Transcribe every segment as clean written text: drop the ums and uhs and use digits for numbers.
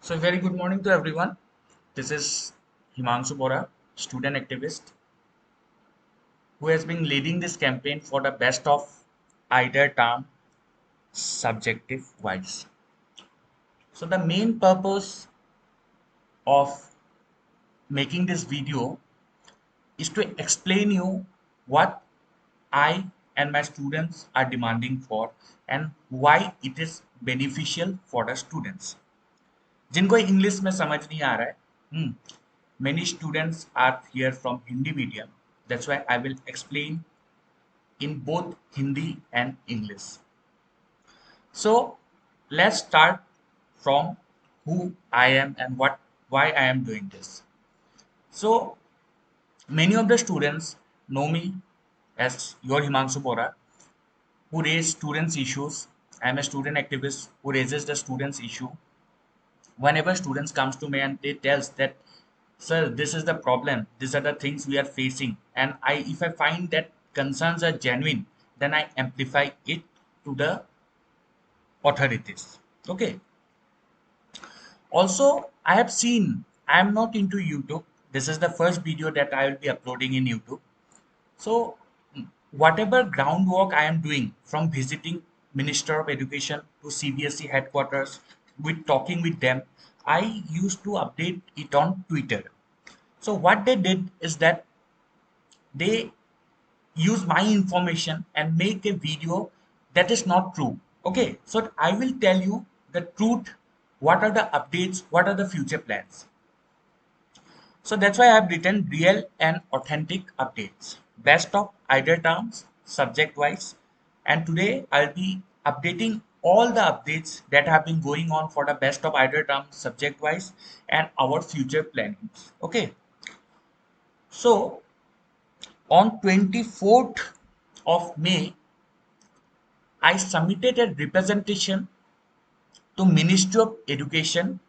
So, very good morning to everyone. This is Himanshu Bora, student activist, who has been leading this campaign for the best of either term subjective wise. So, the main purpose of making this video is to explain you what I and my students are demanding for and why it is beneficial for the students. जिनको English में समझ नहीं आ रहा है, many students are here from Hindi medium. That's why I will explain in both Hindi and English. So let's start from who I am and why I am doing this. So many of the students know me as your Himanshu Bora, who raise students' issues. I am a student activist who raises the students' issue. Whenever students comes to me and they tells that, sir, this is the problem, these are the things we are facing, and if I find that concerns are genuine, then I amplify it to the authorities. Okay. Also, I have seen, I am not into YouTube. This is the first video that I will be uploading in YouTube. So whatever groundwork I am doing, from visiting Minister of Education to CBSE headquarters, with talking with them, I used to update it on Twitter. So what they did is that they use my information and make a video that is not true. Okay, so I will tell you the truth. What are the updates? What are the future plans? So that's why I have written real and authentic updates. Best of either terms, subject wise. And today I'll be updating all the updates that have been going on for the best of either terms, subject wise, and our future plannings. Okay. So on 24th of May, I submitted a representation to Ministry of Education,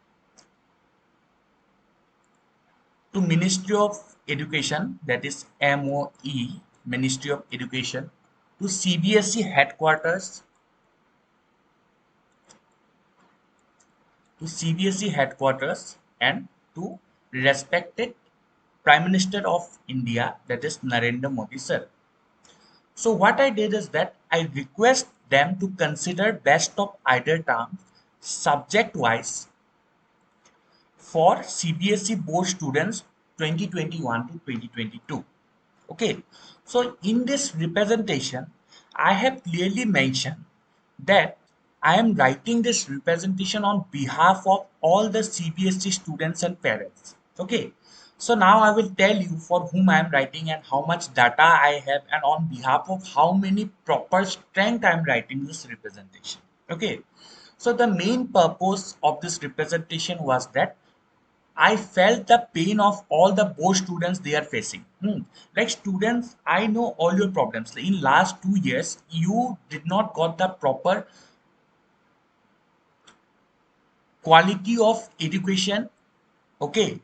that is MOE, Ministry of Education, to CBSE headquarters, and to respected Prime Minister of India, that is Narendra Modi sir. So what I did is that I request them to consider best of either terms subject wise for CBSE board students 2021 to 2022. Okay, so in this representation, I have clearly mentioned that I am writing this representation on behalf of all the CBSE students and parents. Okay, so now I will tell you for whom I am writing and how much data I have, and on behalf of how many proper strength I am writing this representation. Okay, so the main purpose of this representation was that I felt the pain of all the board students they are facing. Like students, I know all your problems. In last 2 years, you did not got the proper quality of education. Okay,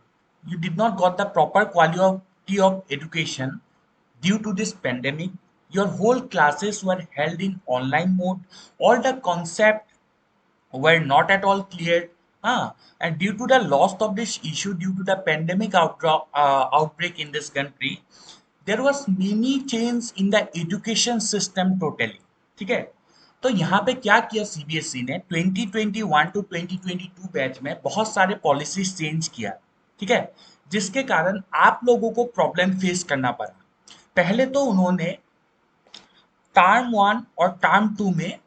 you did not got the proper quality of education due to this pandemic. Your whole classes were held in online mode. All the concept were not at all cleared. And due to the loss of this issue, due to the pandemic outbreak in this country, there was many change in the education system totally. ठीक है, तो यहाँ पे क्या किया CBSE ने 2021 to 2022 batch में बहुत सारे पॉलिसीज चेंज किया. ठीक है, जिसके कारण आप लोगों को प्रॉब्लम फेस करना पड़ा. पहले तो उन्होंने टर्म 1 और टर्म 2 में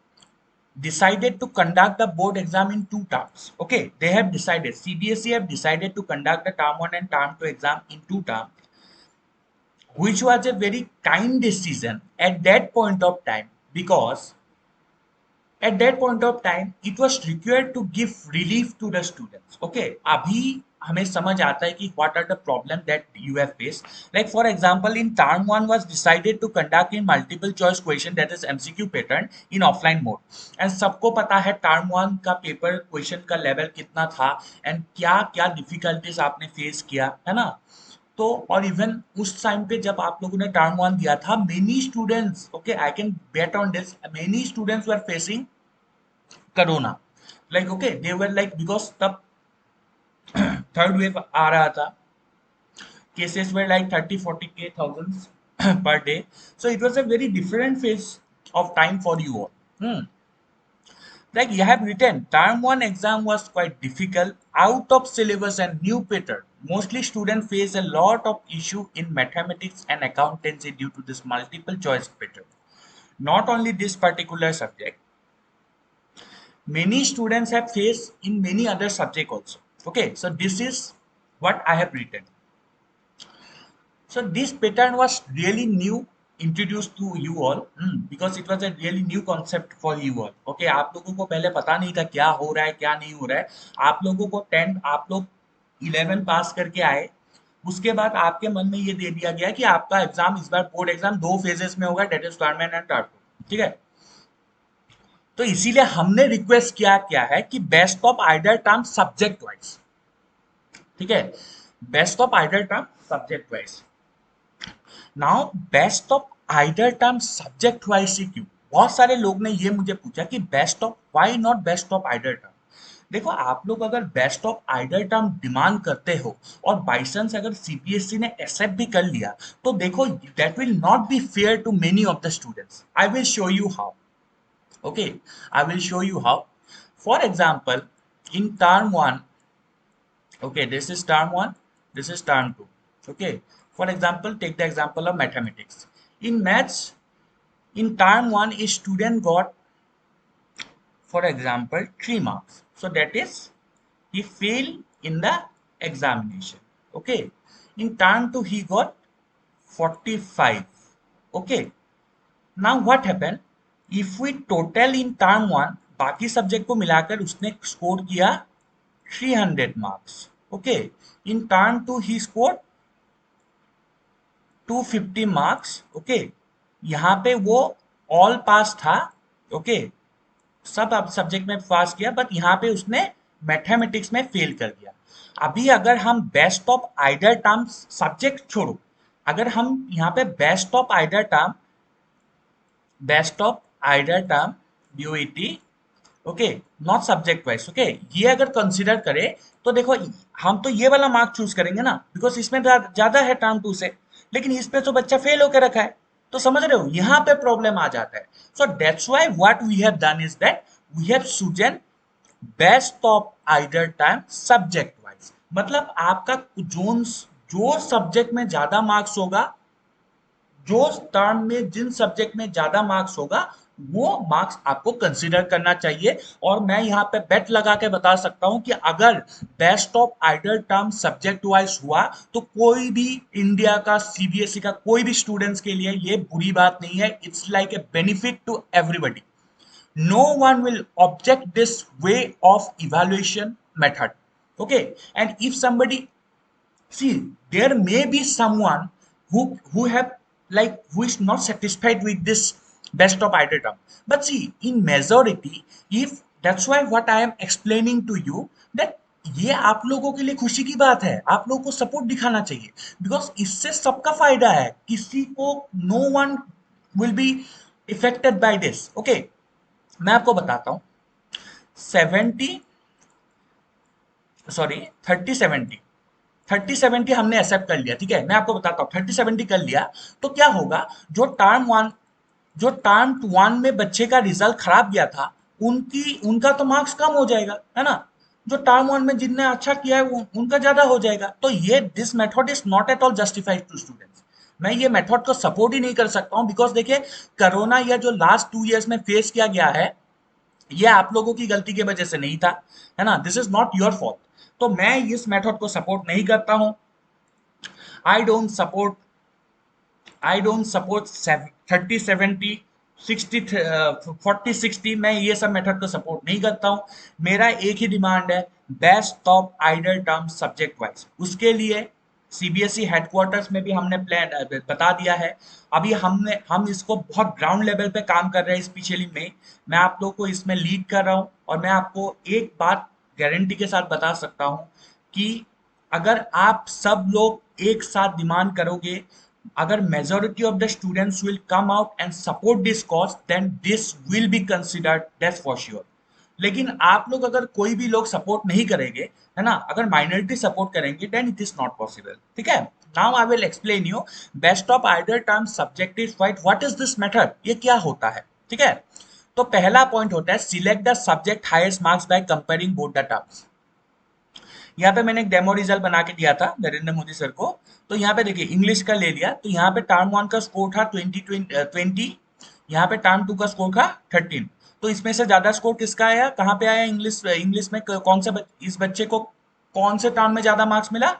decided to conduct the board exam in 2 terms. Okay, they have decided, CBSE have decided to conduct the term 1 and term 2 exam in 2 terms, which was a very kind decision at that point of time, because at that point of time it was required to give relief to the students. Okay, abhi हमें समझ आता है कि what are the problem that you have faced. Like for example, in term 1 was decided to conduct in multiple choice question, that is MCQ pattern, in offline mode. And सबको पता है term 1 का paper question का level कितना था and क्या क्या difficulties आपने फेस किया है ना. तो और इवन उस टाइम पे जब आप लोगों ने टर्म 1 दिया था, many students, okay, I can bet on this, many students were facing corona. Like, okay, they were like, because तब थर्ड वेव आ रहा था, cases were like 30-40K thousands per day, so it was a very different phase of time for you all. Like you have written, term one exam was quite difficult, out of syllabus and new pattern. Mostly students face a lot of issue in mathematics and accountancy due to this multiple choice pattern. Not only this particular subject, many students have faced in many other subject also. Okay, so this is what I have written. So this pattern was really new introduced to you all, because it was a really new concept for you all. Okay, आप लोगों को पहले पता नहीं था क्या हो रहा है क्या नहीं हो रहा है. आप लोगों को 10 आप लोग 11 पास करके आए, उसके बाद आपके मन में ये दे दिया गया कि आपका एग्जाम इस बार बोर्ड एग्जाम 2 फेजेस में होगा, that is term and term 2. ठीक है, तो इसीलिए हमने रिक्वेस्ट किया है कि best of either term subject wise. ठीक है, best of either term subject wise. Now best of either term subject wise से क्यों? बहुत सारे लोग ने ये मुझे पूछा कि best of, why not best of either term. देखो, आप लोग अगर best of either term demand करते हो और बाई चांस अगर सीबीएसई ने एक्सेप्ट भी कर लिया, तो देखो that will not be fair to many of the students. I will show you how. Okay, I will show you how. For example, in term 1, okay, this is term 1, this is term 2. Okay, for example, take the example of mathematics. In maths, in term 1, a student got, for example, 3 marks. So that is, he failed in the examination. Okay, in term 2, he got 45. Okay, now what happened? If we total in term 1, बाकी subject को मिलाकर उसने score किया 300 marks. Okay, in term 2 ही score 250 marks. Okay, यहाँ पे वो all pass था. ओके, सब सब्जेक्ट में पास किया, बट यहाँ पे उसने मैथमेटिक्स में फेल कर दिया. अभी अगर हम best of either term subject छोड़ो, अगर हम यहाँ पे best of either term BOET, okay, not subject wise. Okay, ये अगर कंसिडर करें तो देखो हम तो ये वाला मार्क चूज करेंगे ना, बिकॉज इसमें ज्यादा है टर्म 2 से, लेकिन इस पे तो बच्चा फेल होकर रखा है. तो समझ रहे हो, यहाँ पे प्रॉब्लम आ जाता है. So that's why what we have done is that we have chosen best of either term subject wise. मतलब आपका जो सब्जेक्ट में ज्यादा मार्क्स होगा, जो टर्म में जिन सब्जेक्ट में ज्यादा मार्क्स होगा, वो मार्क्स आपको कंसीडर करना चाहिए. और मैं यहाँ पे बेट लगा के बता सकता हूँ कि अगर best of either term subject wise हुआ, तो कोई भी इंडिया का सीबीएसई का कोई भी स्टूडेंट्स के लिए ये बुरी बात नहीं है. It's like a benefit to everybody. No one will object this way of evaluation method. Okay, and if somebody, see, there may be someone who have, like, who is not satisfied with this best of either term, but see, in majority, if that's why what I am explaining to you, that ये आप लोगों के लिए खुशी की बात है. आप लोगों को सपोर्ट दिखाना चाहिए, बिकॉज इससे सबका फायदा है. किसी को, no one will be affected by this. Okay, मैं आपको बताता हूं. 30-70 हमने एक्सेप्ट कर लिया. ठीक है, मैं आपको बताता हूं, 30-70 कर लिया तो क्या होगा. जो टर्म 1 में बच्चे का रिजल्ट खराब गया था, उनका तो मार्क्स कम हो जाएगा, है ना. जो टर्म 1 में जिनने अच्छा किया है उनका ज्यादा हो जाएगा. तो ये this method is not at all justified to students. मैं ये मेथड को सपोर्ट ही नहीं कर सकता हूं, बिकॉज देखिए, कोरोना या जो लास्ट 2 इयर्स में फेस किया गया है, ये आप लोगों की गलती की वजह से नहीं था, है ना. This is not your fault. तो मैं इस मेथड को सपोर्ट नहीं करता हूं. आई डोंट सपोर्ट 30-70, 40-60, मैं ये सब मेथड को सपोर्ट नहीं करता हूं. मेरा एक ही डिमांड है, best of either term subject wise. उसके लिए सीबीएसई हेडक्वार्टर्स में भी हमने प्लान बता दिया है. अभी हम इसको बहुत ग्राउंड लेवल पे काम कर रहे हैं. स्पेशली मैं आप लोग को इसमें लीड कर रहा हूं, और मैं आपको एक बात गारंटी के साथ बता सकता हूं कि अगर आप सब लोग एक साथ डिमांड करोगे, अगर majority of the students will come out and support this cause, then this will be considered, that's for sure. लेकिन आप लोग अगर कोई भी लोग सपोर्ट नहीं करेंगे, है ना, अगर माइनॉरिटी सपोर्ट करेंगे, then it is not possible. ठीक है, now I will explain you best of either term subjective wise, what is this method, ये क्या होता है। ठीक है, तो पहला पॉइंट होता है select the subject highest marks by comparing both the terms. यहाँ पे मैंने एक डेमो रिजल्ट बना के दिया था नरेंद्र मोदी सर को। तो यहाँ पे देखिए इंग्लिश का ले लिया, तो यहाँ पे टर्म वन का स्कोर था 20, यहाँ पे टर्म टू का स्कोर था 13। तो इसमें से ज्यादा स्कोर किसका आया, कहाँ पे आया, इंग्लिश इंग्लिश में कौन से इस बच्चे को कौन से टर्म में ज्यादा मार्क्स मिला,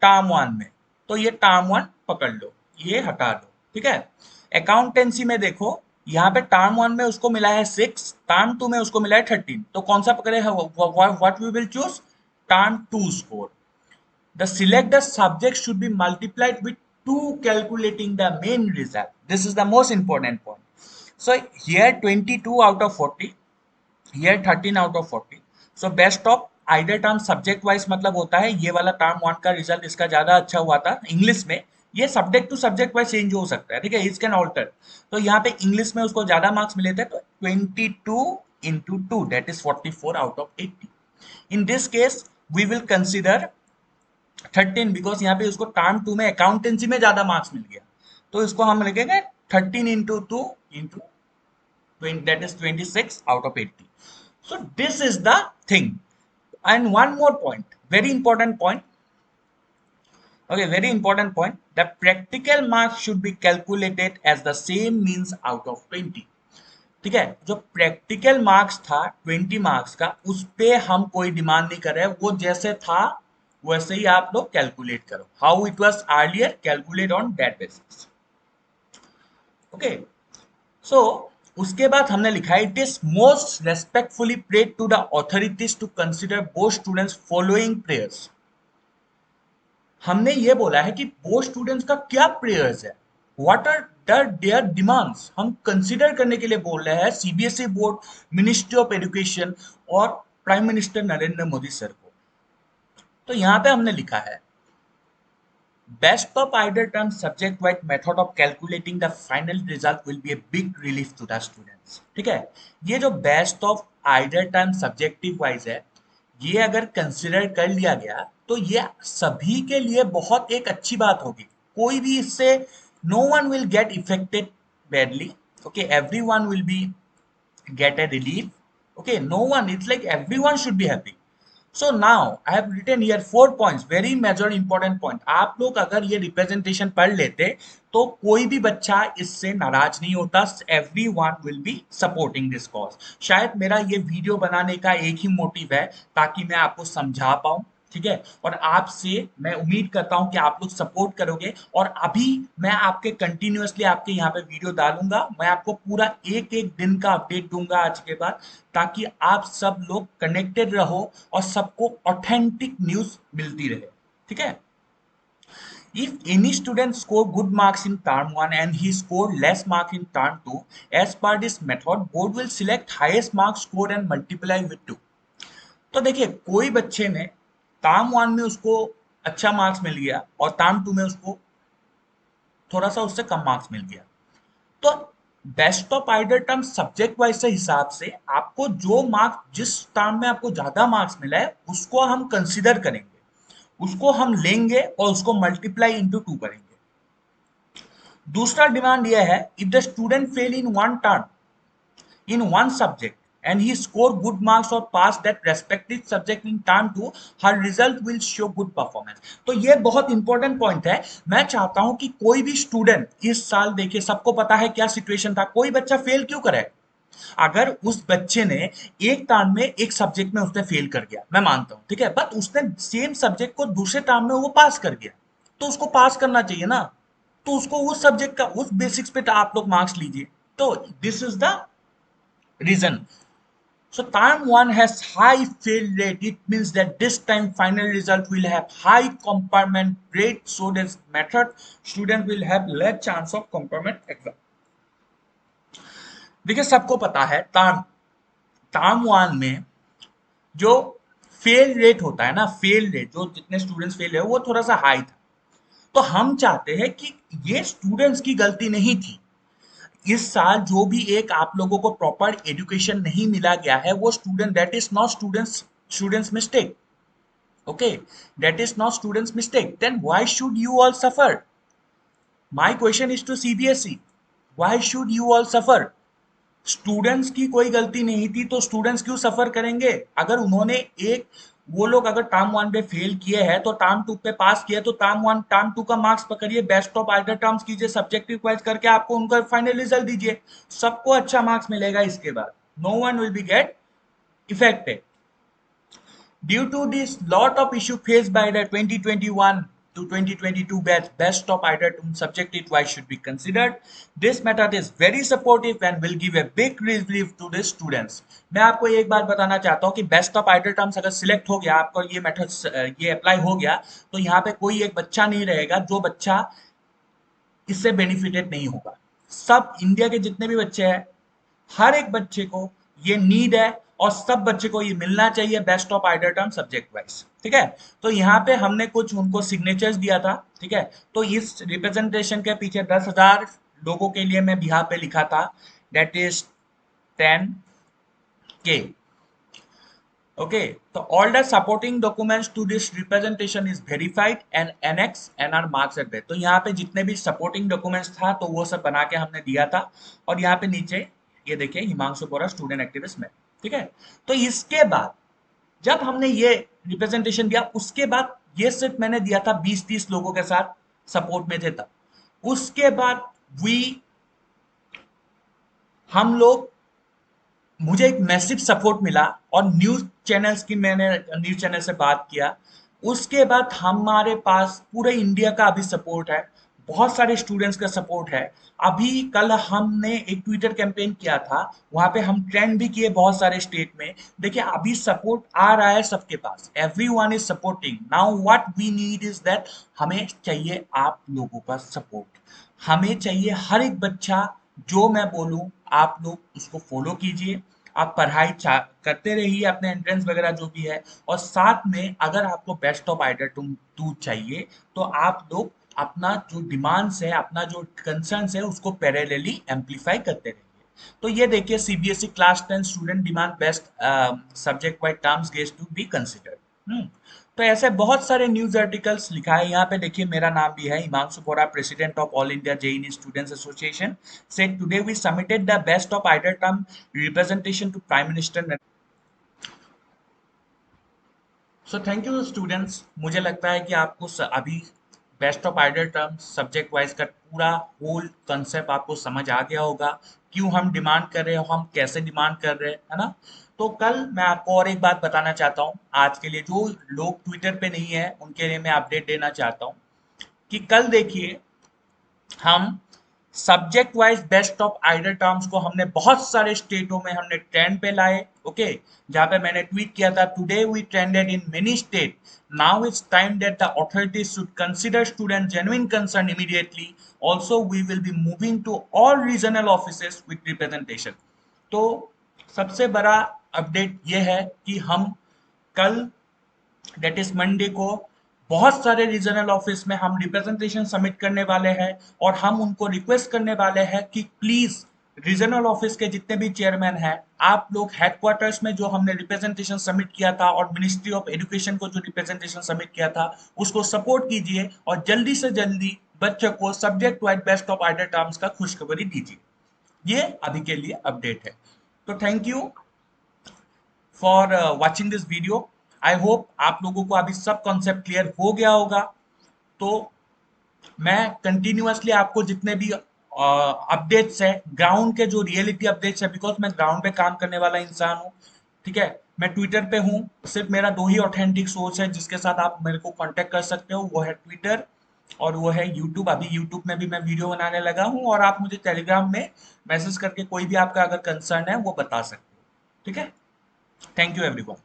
टर्म वन में। तो ये टर्म वन पकड़ लो, ये हटा दो। ठीक है, अकाउंटेंसी में देखो, यहाँ पे टर्म वन में उसको मिला है 6, टर्म टू में उसको मिला है 13। तो कौन सा पकड़े, what we will choose, term to score. The select the subject should be multiplied with 2 calculating the main result. This is the most important point. So here 22 out of 40, here 13 out of 40. So best of either term subject wise मतलब होता है ये वाला term one का result इसका ज्यादा अच्छा हुआ था इंग्लिश में। ये subject to subject wise change हो सकता है, ठीक है, इट कैन ऑल्टर। तो यहाँ पे इंग्लिश में उसको ज्यादा मार्क्स मिले थे, तो 22 into 2 that is 44 out of 80. In this case we will consider 13 because यहाँ पे उसको टर्म टू में अकाउंटेंसी में ज्यादा मार्क्स मिल गया। तो इसको हम लिखेंगे 13 into 2 into 20, that is 26 out of 80. So this is the thing. And one more point, very important point. Okay, very important point. The practical marks should be calculated as the same means out of 20. ठीक है, जो practical marks था 20 marks का, उस पे हम कोई demand नहीं कर रहे, वो जैसे था वैसे ही आप लोग कैलकुलेट करो, how it was earlier, calculate on that basis. Okay, so उसके बाद हमने लिखा है it is most respectfully prayed to the authorities to consider both students following prayers. हमने ये बोला है कि बोथ स्टूडेंट्स का क्या प्रेयर्स है, व्हाट आर देयर डिमांड्स, हम कंसिडर करने के लिए बोल रहे हैं CBSE board, ministry of education और prime minister Narendra Modi sir को। तो यहाँ पे हमने लिखा है best of either term subject wise method of calculating the final result will be a big relief to the students. ठीक है, ये जो best of either term subjective wise है, ये अगर कंसिडर कर लिया गया तो ये सभी के लिए बहुत एक अच्छी बात होगी। कोई भी इससे no one will get affected badly. Okay, everyone will be get a relief. Okay, no one, it's like everyone should be happy. So now I have written here 4 points, very major important point. आप लोग अगर ये representation पढ़ लेते तो कोई भी बच्चा इससे नाराज नहीं होता, everyone will be supporting this cause. शायद मेरा ये वीडियो बनाने का एक ही मोटिव है ताकि मैं आपको समझा पाऊं, ठीक है, और आपसे मैं उम्मीद करता हूं कि आप लोग सपोर्ट करोगे। और अभी मैं आपके कंटिन्यूअसली आपके यहाँ पे वीडियो डालूंगा, मैं आपको पूरा एक एक दिन का अपडेट दूंगा आज के बाद, ताकि आप सब लोग कनेक्टेड रहो और सबको ऑथेंटिक न्यूज मिलती रहे। ठीक है, if any student score good marks in term 1 and he scored less mark in term 2, as per this method board will select highest mark score and multiply with 2. तो देखिए कोई बच्चे ने टर्म वन में उसको अच्छा मार्क्स मिल गया और टर्म टू में उसको थोड़ा सा उससे कम मार्क्स मिल गया, तो best of either term subject wise से हिसाब से आपको जो मार्क्स जिस टर्म में आपको ज्यादा मार्क्स मिला है उसको हम कंसिडर करेंगे, उसको हम लेंगे और उसको मल्टीप्लाई इंटू 2 करेंगे। दूसरा डिमांड यह है if the student fail in one term in one subject and he score good marks or pass that respective subject in term 2, her result will show good performance. तो ये बहुत important point है। मैं चाहता हूं कि कोई भी स्टूडेंट इस साल, देखिए सबको पता है क्या सिचुएशन था, कोई बच्चा फेल क्यों करे, अगर उस बच्चे ने एक टर्म में एक सब्जेक्ट में उसने फेल कर गया, मैं मानता हूं, ठीक है, बट उसने सेम सब्जेक्ट को दूसरे टर्म में वो पास कर गया, तो उसको पास करना चाहिए ना, तो उसको उस सब्जेक्ट का उस बेसिक्स पे आप लोग मार्क्स लीजिए। तो this is the reason. So term 1 has high fail rate. It means that this time final result will have high compartment rate. So this method student will have less chance of compartment exam. देखिए सबको पता है term 1 में जो fail rate होता है ना, fail rate जो जितने स्टूडेंट्स फेल है वो थोड़ा सा हाई था। तो हम चाहते हैं कि ये स्टूडेंट्स की गलती नहीं थी, इस साल जो भी एक आप लोगों को प्रॉपर एजुकेशन नहीं मिला गया है वो student, that is not students mistake, okay, that is not students mistake, then why should you all suffer? My question is to CBSE, why should you all suffer? Students की कोई गलती नहीं थी तो स्टूडेंट्स क्यों सफर करेंगे? अगर उन्होंने एक, वो लोग अगर टर्म वन पे फेल किए हैं तो टर्म टू पे पास किया, तो टर्म वन टर्म टू का मार्क्स पकड़िए, बेस्ट ऑफ आइदर टर्म्स कीजिए, सब्जेक्टिव वाइज करके आपको उनका फाइनल रिजल्ट दीजिए, सबको अच्छा मार्क्स मिलेगा। इसके बाद no one will be get affected. Due to this, lot of issue faced by the 2021 to 2022 batch, best of either subjective wise should be considered. This method is very supportive and will give a big relief to the students. मैं आपको एक बात बताना चाहता हूँ कि best of idol terms अगर select हो गया, आपको ये मेथड ये अप्लाई हो गया, तो यहाँ पे कोई एक बच्चा नहीं रहेगा जो बच्चा इससे बेनिफिटेड नहीं होगा। सब इंडिया के जितने भी बच्चे हैं, हर एक बच्चे को ये नीड है और सब बच्चे को ये मिलना चाहिए best of idol term subject wise. ठीक है, तो यहाँ पे हमने कुछ उनको सिग्नेचर्स दिया था। ठीक है, तो इस रिप्रेजेंटेशन के पीछे 10,000 लोगों के लिए मैं बिहार पे लिखा था, दैट इज 10K। ओके, तो all the supporting documents to this representation is verified and annex and are marks at there। तो यहाँ पे जितने भी सपोर्टिंग डॉक्यूमेंट्स था तो वो सब बना के हमने दिया था, और यहाँ पे नीचे ये देखिए हिमांशु बोरा स्टूडेंट एक्टिविस्ट में। ठीक है, तो इसके बाद जब हमने ये रिप्रेजेंटेशन दिया, उसके बाद ये सिर्फ मैंने दिया था 20-30 लोगों के साथ सपोर्ट में थे तब। उसके बाद हम लोग, मुझे एक मैसिव सपोर्ट मिला और न्यूज चैनल्स की, मैंने न्यूज चैनल से बात किया। उसके बाद हमारे पास पूरे इंडिया का अभी सपोर्ट है, बहुत सारे स्टूडेंट्स का सपोर्ट है। अभी कल हमने एक ट्विटर कैंपेन किया था, वहां पे हम ट्रेंड भी किए बहुत सारे स्टेट में। देखिए अभी सपोर्ट आ रहा है सबके पास, everyone is supporting. Now what we need is that, हमें चाहिए आप लोगों का सपोर्ट। हमें चाहिए हर एक बच्चा, जो मैं बोलूं आप लोग उसको फॉलो कीजिए, आप पढ़ाई करते रहिए, अपने एंट्रेंस वगैरह जो भी है, और साथ में अगर आपको बेस्ट ऑफ आइडल टू चाहिए तो आप लोग अपना जो डिमांड्स है, अपना जो कंसर्न्स है, उसको पैरेलली एम्पलीफाई करते रहिए। तो ये देखिए CBSE class 10 student demand best subject wise terms guess to be considered. तो ऐसे बहुत सारे न्यूज आर्टिकल्स लिखा है। यहाँ पे देखिए मेरा नाम भी है, Himanshu Bora, president of all India JEE students association, said today we submitted the best of idol term representation to prime minister. So thank you students, मुझे लगता है कि आपको अभी best of idol terms subject wise का पूरा होल कंसेप्ट आपको समझ आ गया होगा, क्यों हम डिमांड कर रहे हैं, हम कैसे डिमांड कर रहे हैं, है ना। तो कल मैं आपको और एक बात बताना चाहता हूँ, आज के लिए जो लोग ट्विटर पे नहीं है उनके लिए मैं अपडेट देना चाहता हूँ कि कल देखिए हम subject wise best of idol terms को हमने बहुत सारे स्टेटों में हमने ट्रेंड पे लाए। ओके, जहां पे मैंने ट्वीट किया था, today we trended in many state, now it's time that the authorities should consider student genuine concern immediately, also we will be moving to all regional offices with representation. तो सबसे बड़ा update ये है कि हम कल, दैट इज मंडे को, बहुत सारे रीजनल ऑफिस में हम रिप्रेजेंटेशन सबमिट करने वाले हैं, और हम उनको रिक्वेस्ट करने वाले हैं कि प्लीज रीजनल ऑफिस के जितने भी चेयरमैन हैं, आप लोग हेडक्वार्टर्स में जो हमने रिप्रेजेंटेशन सबमिट किया था और मिनिस्ट्री ऑफ एजुकेशन को जो रिप्रेजेंटेशन सबमिट किया था उसको सपोर्ट कीजिए, और जल्दी से जल्दी बच्चों को subject wise best of idol terms का खुशखबरी दीजिए। ये अभी के लिए अपडेट है। तो thank you for watching this video. I hope आप लोगों को अभी सब कॉन्सेप्ट क्लियर हो गया होगा। तो मैं कंटिन्यूअसली आपको जितने भी अपडेट्स है, ग्राउंड के जो रियलिटी अपडेट्स है, बिकॉज मैं ग्राउंड पे काम करने वाला इंसान हूँ। ठीक है, मैं ट्विटर पे हूँ, सिर्फ मेरा 2 ही ऑथेंटिक सोर्स है जिसके साथ आप मेरे को कांटेक्ट कर सकते हो, वो है ट्विटर और वो है यूट्यूब। अभी यूट्यूब में भी मैं वीडियो बनाने लगा हूँ, और आप मुझे टेलीग्राम में मैसेज करके कोई भी आपका अगर कंसर्न है वो बता सकते हो। ठीक है, थैंक यू एवरीवन।